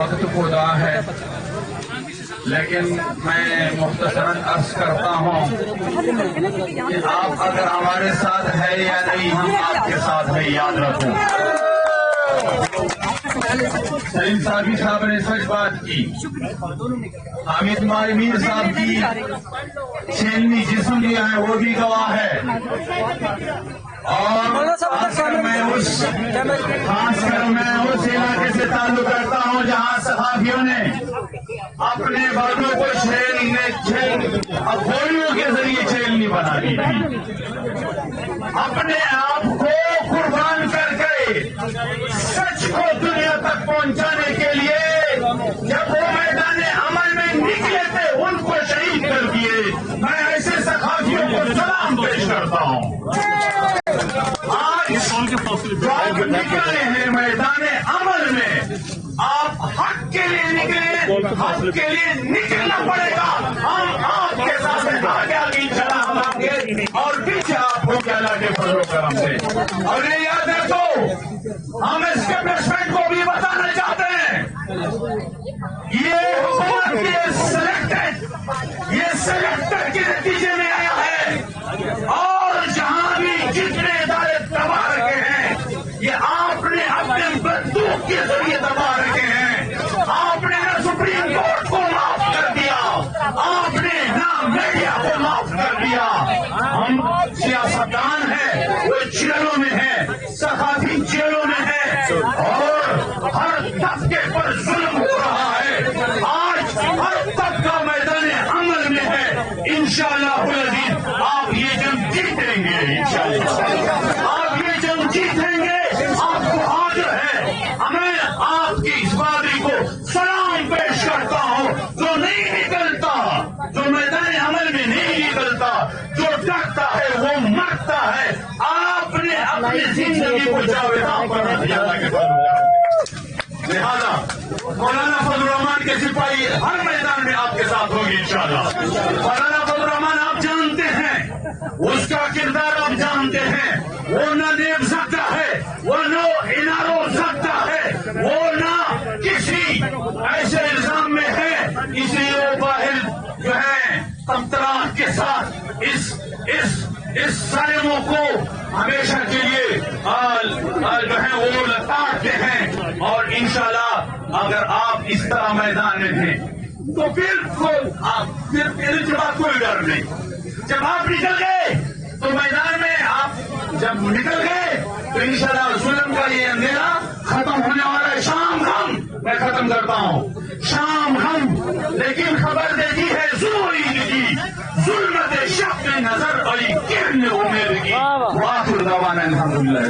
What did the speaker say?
وقت خدا ہے، لیکن میں مختصراً عرض کرتا ہوں کہ آپ اگر ہمارے ساتھ ہے یا نہیں، ہم آپ کے ساتھ ہیں، یاد رکھوں۔ سلیم صابری صاحب نے سچ بات کی، حامد میر صاحب کی چھیلنی جسم جو ہے وہ بھی گواہ ہے، اور خاص کر میں اس علاقے سے تعلق کرتا ہوں جہاں صحافیوں نے اپنے باتوں کو گولیوں کے ذریعے چھیلنی بنا دی تھی، اپنے آپ کو قربان کر کے سچ کو دنیا تک پہنچانے کے لیے جب وہ میدان عمل میں نکلے تھے ان کو شہید کر دیے۔ میں ایسے صحافیوں کو سلام پیش کرتا ہوں۔ آپ نکلے ہیں میدان عمل میں، آپ حق کے لیے نکلے، حق کے لیے نکلنا پڑے گا۔ ہم آپ کے ساتھ آگے چلا ہم آپ کے اور پیچھے آپ کو کیا لا کے فضل و کرم سے۔ اور یہ یاد رکھو، ہم اسٹیبلشمنٹ کو بھی بتانا چاہتے ہیں، یہ حکومت یہ سلیکٹڈ کے نتیجے میں آیا ہے، اور جہاں بھی جتنے ادارے دبا رکھے ہیں یہ آپ نے اپنے بندوق کے ذریعے دبا رکھے ہیں۔ آپ نے نہ سپریم کورٹ کو معاف کر دیا، آپ نے نہ میڈیا کو معاف کر دیا۔ ہم سیاستدان ہیں، وہ جیلوں میں ہیں، صحافی جیلوں میں ہیں، اور ہر طبقے پر ظلم ہو رہا ہے۔ آج ہر طبقہ میدان عمل میں ہے۔ انشاءاللہ العزیز آپ یہ جنگ جیتیں گے، انشاءاللہ آپ یہ جنگ جیتیں گے۔ آپ کو حاضر ہے، میں آپ کی اس بادری کو سلام پیش کرتا ہوں، جو نہیں نکلتا، جو میدان عمل میں نہیں نکلتا، جو ڈرتا ہے وہ مرتا ہے۔ آپ نے اپنی زندگی کو جاویداں بنا دیا۔ لہذا مولانا فضل الرحمان کے سپاہی ہر میدان میں آپ کے ساتھ ہوگی انشاءاللہ۔ مولانا فضل الرحمان آپ جانتے ہیں، اس کا کردار آپ جانتے ہیں، وہ نہ نیب سکتا ہے، وہ نہ انارو سکتا ہے، وہ نہ کسی ایسے الزام میں ہے، اس لیے وہ باہر جو ہے تمطراط کے ساتھ اس ظالموں کو ہمیشہ کے لیے جو ہے وہ لتاڑتے ہیں۔ اور انشاءاللہ اگر آپ اس طرح میدان میں تھے تو پھر جب کوئی ڈر نہیں۔ جب آپ نکل گئے تو میدان میں آپ جب نکل گئے تو انشاءاللہ ظلم کا یہ اندھیرا ختم ہونے والا ہے۔ شام ہم میں ختم کرتا ہوں، شام ہم، لیکن خبر دیتی ہے ظلم کی ظلمت شب میں نظر آئی کرن امید کی۔ وآخر دعوانا الحمدللہ۔